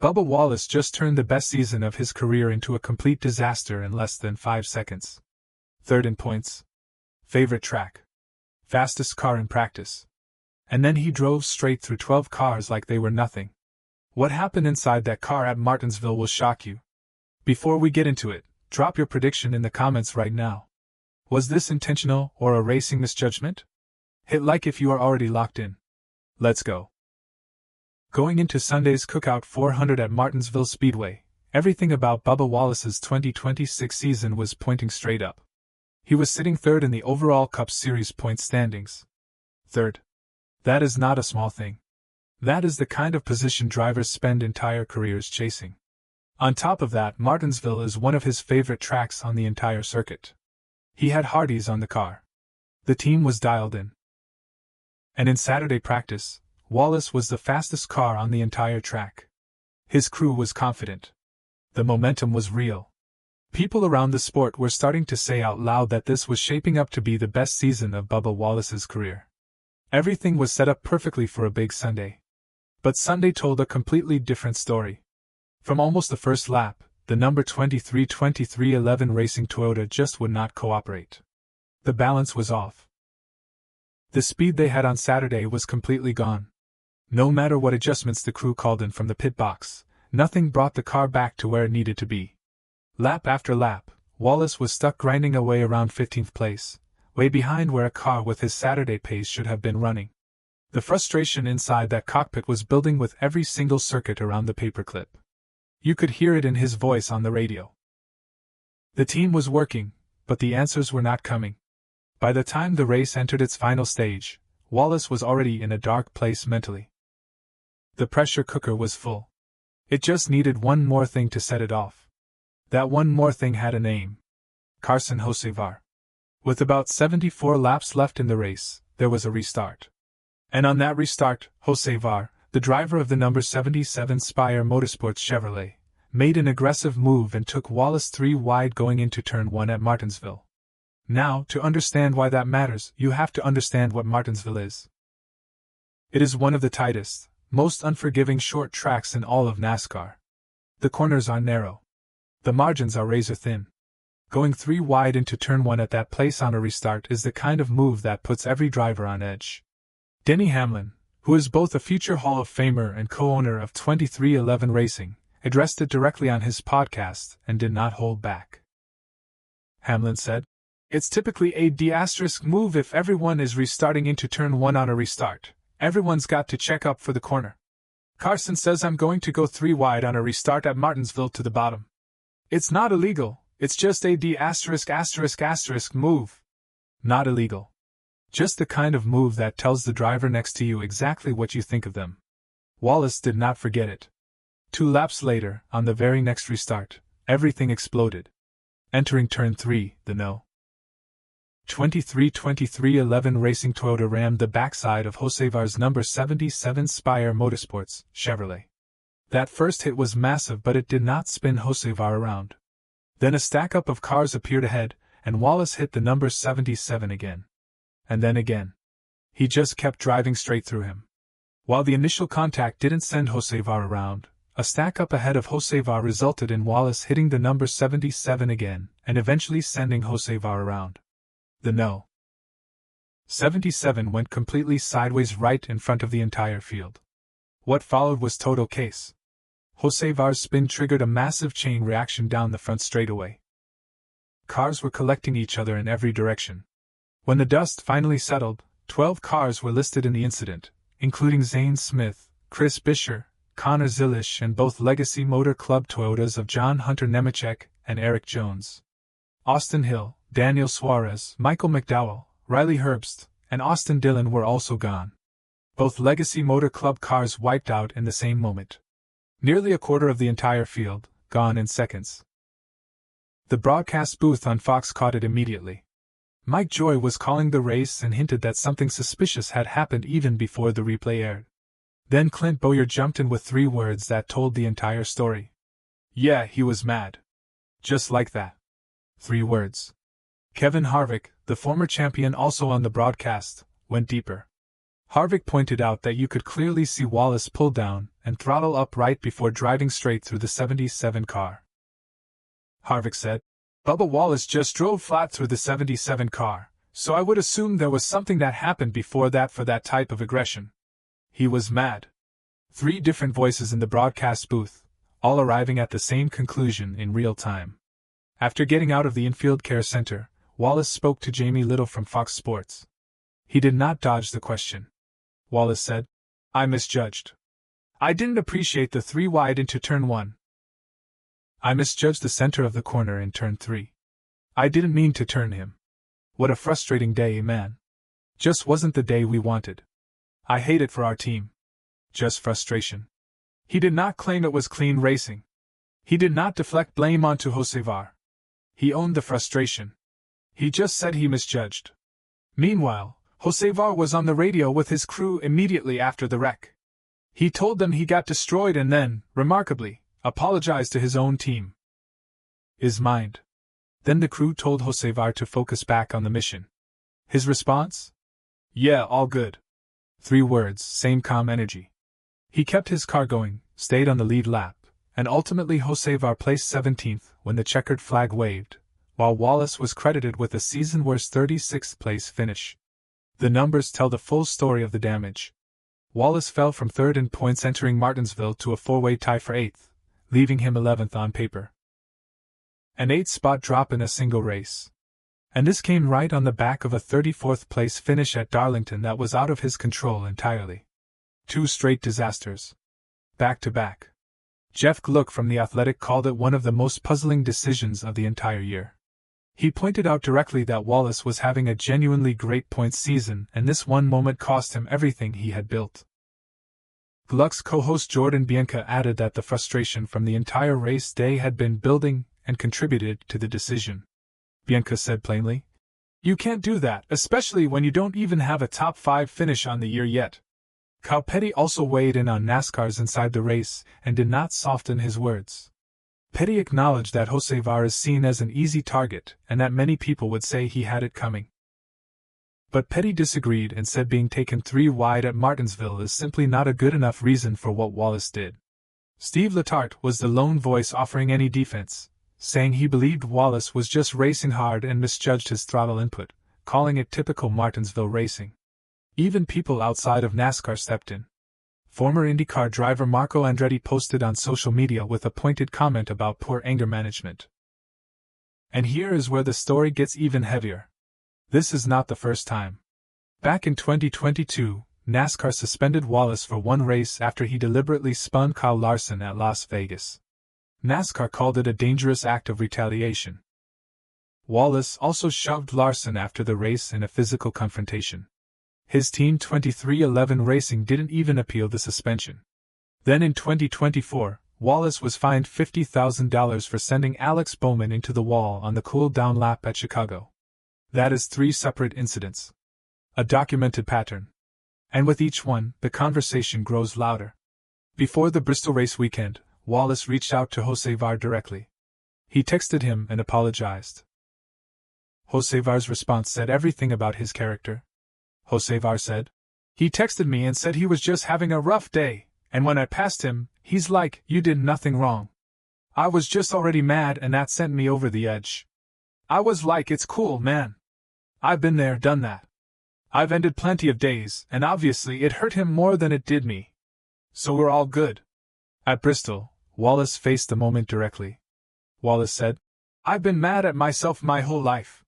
Bubba Wallace just turned the best season of his career into a complete disaster in less than 5 seconds. Third in points. Favorite track. Fastest car in practice. And then he drove straight through 12 cars like they were nothing. What happened inside that car at Martinsville will shock you. Before we get into it, drop your prediction in the comments right now. Was this intentional or a racing misjudgment? Hit like if you are already locked in. Let's go. Going into Sunday's Cookout 400 at Martinsville Speedway, everything about Bubba Wallace's 2026 season was pointing straight up. He was sitting third in the overall Cup Series point standings. Third. That is not a small thing. That is the kind of position drivers spend entire careers chasing. On top of that, Martinsville is one of his favorite tracks on the entire circuit. He had Hardys on the car. The team was dialed in. And in Saturday practice, Wallace was the fastest car on the entire track. His crew was confident. The momentum was real. People around the sport were starting to say out loud that this was shaping up to be the best season of Bubba Wallace's career. Everything was set up perfectly for a big Sunday. But Sunday told a completely different story. From almost the first lap, the number 23-23-11 Racing Toyota just would not cooperate. The balance was off. The speed they had on Saturday was completely gone. No matter what adjustments the crew called in from the pit box, nothing brought the car back to where it needed to be. Lap after lap, Wallace was stuck grinding away around 15th place, way behind where a car with his Saturday pace should have been running. The frustration inside that cockpit was building with every single circuit around the paperclip. You could hear it in his voice on the radio. The team was working, but the answers were not coming. By the time the race entered its final stage, Wallace was already in a dark place mentally. The pressure cooker was full. It just needed one more thing to set it off. That one more thing had a name. Carson Hocevar. With about 74 laps left in the race, there was a restart. And on that restart, Hocevar, the driver of the number 77 Spire Motorsports Chevrolet, made an aggressive move and took Wallace 3 wide going into Turn 1 at Martinsville. Now, to understand why that matters, you have to understand what Martinsville is. It is one of the tightest, most unforgiving short tracks in all of NASCAR. The corners are narrow. The margins are razor thin. Going 3 wide into Turn 1 at that place on a restart is the kind of move that puts every driver on edge. Denny Hamlin, who is both a future Hall of Famer and co-owner of 2311 Racing, addressed it directly on his podcast and did not hold back. Hamlin said, "It's typically a D** move if everyone is restarting into Turn 1 on a restart. Everyone's got to check up for the corner. Carson says I'm going to go 3 wide on a restart at Martinsville to the bottom. It's not illegal, it's just a D** move. Not illegal. Just the kind of move that tells the driver next to you exactly what you think of them." Wallace did not forget it. 2 laps later, on the very next restart, everything exploded. Entering Turn 3, the No. 23-23-11 Racing Toyota rammed the backside of Hocevar's number 77 Spire Motorsports Chevrolet. That first hit was massive, but it did not spin Hocevar around. Then a stack-up of cars appeared ahead, and Wallace hit the number 77 again. And then again. He just kept driving straight through him. While the initial contact didn't send Hocevar around, a stack-up ahead of Hocevar resulted in Wallace hitting the number 77 again, and eventually sending Hocevar around. The No. 77 went completely sideways right in front of the entire field. What followed was total chaos. Hocevar's spin triggered a massive chain reaction down the front straightaway. Cars were collecting each other in every direction. When the dust finally settled, 12 cars were listed in the incident, including Zane Smith, Chris Buescher, Connor Zilisch, and both Legacy Motor Club Toyotas of John Hunter Nemechek and Eric Jones. Austin Hill, Daniel Suarez, Michael McDowell, Riley Herbst, and Austin Dillon were also gone. Both Legacy Motor Club cars wiped out in the same moment. Nearly a quarter of the entire field, gone in seconds. The broadcast booth on Fox caught it immediately. Mike Joy was calling the race and hinted that something suspicious had happened even before the replay aired. Then Clint Bowyer jumped in with 3 words that told the entire story. Yeah, he was mad. Just like that. 3 words. Kevin Harvick, the former champion also on the broadcast, went deeper. Harvick pointed out that you could clearly see Wallace pull down and throttle up right before driving straight through the 77 car. Harvick said, Bubba Wallace just drove flat through the 77 car, so I would assume there was something that happened before that for that type of aggression. He was mad. 3 different voices in the broadcast booth, all arriving at the same conclusion in real time. After getting out of the infield care center, Wallace spoke to Jamie Little from Fox Sports. He did not dodge the question. Wallace said, I misjudged. I didn't appreciate the 3 wide into turn 1. I misjudged the center of the corner in turn 3. I didn't mean to turn him. What a frustrating day, man. Just wasn't the day we wanted. I hate it for our team. Just frustration. He did not claim it was clean racing. He did not deflect blame onto Hocevar. He owned the frustration. He just said he misjudged. Meanwhile, Hocevar was on the radio with his crew immediately after the wreck. He told them he got destroyed and then, remarkably, apologized to his own team. His mind. Then the crew told Hocevar to focus back on the mission. His response? Yeah, all good. 3 words, same calm energy. He kept his car going, stayed on the lead lap, and ultimately Hocevar placed 17th when the checkered flag waved, while Wallace was credited with a season-worst 36th place finish. The numbers tell the full story of the damage. Wallace fell from 3rd in points entering Martinsville to a 4-way tie for 8th, leaving him 11th on paper. An 8-spot drop in a single race. And this came right on the back of a 34th place finish at Darlington that was out of his control entirely. 2 straight disasters. Back to back. Jeff Gluck from The Athletic called it one of the most puzzling decisions of the entire year. He pointed out directly that Wallace was having a genuinely great points season and this one moment cost him everything he had built. Gluck's co-host Jordan Bianca added that the frustration from the entire race day had been building and contributed to the decision. Bianca said plainly, You can't do that, especially when you don't even have a top 5 finish on the year yet. Kyle Petty also weighed in on NASCAR's inside the race and did not soften his words. Petty acknowledged that Hocevar is seen as an easy target and that many people would say he had it coming. But Petty disagreed and said being taken 3 wide at Martinsville is simply not a good enough reason for what Wallace did. Steve Letarte was the lone voice offering any defense, saying he believed Wallace was just racing hard and misjudged his throttle input, calling it typical Martinsville racing. Even people outside of NASCAR stepped in. Former IndyCar driver Marco Andretti posted on social media with a pointed comment about poor anger management. And here is where the story gets even heavier. This is not the first time. Back in 2022, NASCAR suspended Wallace for 1 race after he deliberately spun Kyle Larson at Las Vegas. NASCAR called it a dangerous act of retaliation. Wallace also shoved Larson after the race in a physical confrontation. His team 2311 Racing didn't even appeal the suspension. Then in 2024, Wallace was fined $50,000 for sending Alex Bowman into the wall on the cool-down lap at Chicago. That is 3 separate incidents. A documented pattern. And with each one, the conversation grows louder. Before the Bristol race weekend, Wallace reached out to Hocevar directly. He texted him and apologized. Hocevar's response said everything about his character. Hocevar said, He texted me and said he was just having a rough day, and when I passed him, he's like, You did nothing wrong. I was just already mad and that sent me over the edge. I was like, It's cool, man. I've been there, done that. I've ended plenty of days, and obviously it hurt him more than it did me. So we're all good. At Bristol, Wallace faced the moment directly. Wallace said, I've been mad at myself my whole life.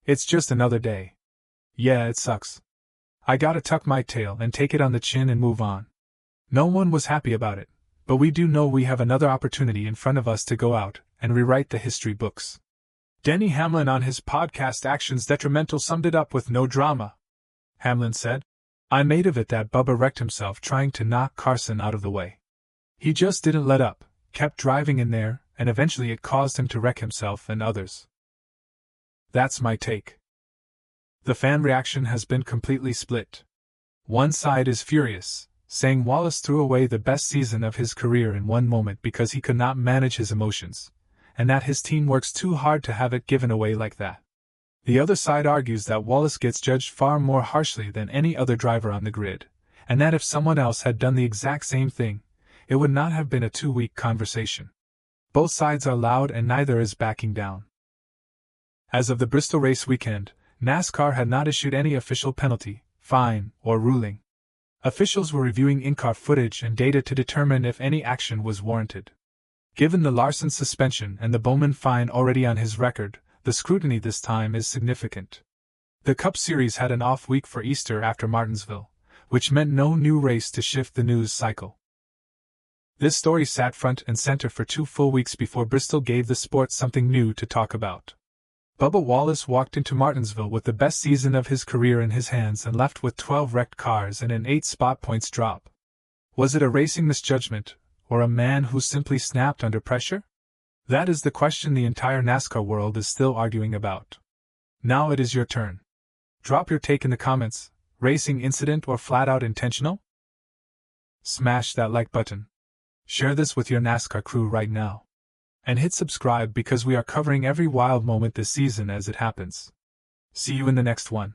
It's just another day. Yeah, it sucks. I gotta tuck my tail and take it on the chin and move on. No one was happy about it, but we do know we have another opportunity in front of us to go out and rewrite the history books. Denny Hamlin on his podcast Actions Detrimental summed it up with no drama. Hamlin said, I made of it that Bubba wrecked himself trying to knock Carson out of the way. He just didn't let up, kept driving in there, and eventually it caused him to wreck himself and others. That's my take. The fan reaction has been completely split. One side is furious, saying Wallace threw away the best season of his career in one moment because he could not manage his emotions, and that his team works too hard to have it given away like that. The other side argues that Wallace gets judged far more harshly than any other driver on the grid, and that if someone else had done the exact same thing, it would not have been a two-week conversation. Both sides are loud and neither is backing down. As of the Bristol race weekend, NASCAR had not issued any official penalty, fine, or ruling. Officials were reviewing in-car footage and data to determine if any action was warranted. Given the Larson suspension and the Bowman fine already on his record, the scrutiny this time is significant. The Cup Series had an off week for Easter after Martinsville, which meant no new race to shift the news cycle. This story sat front and center for 2 full weeks before Bristol gave the sport something new to talk about. Bubba Wallace walked into Martinsville with the best season of his career in his hands and left with 12 wrecked cars and an 8-spot points drop. Was it a racing misjudgment, or a man who simply snapped under pressure? That is the question the entire NASCAR world is still arguing about. Now it is your turn. Drop your take in the comments, racing incident or flat-out intentional? Smash that like button. Share this with your NASCAR crew right now. And hit subscribe because we are covering every wild moment this season as it happens. See you in the next one.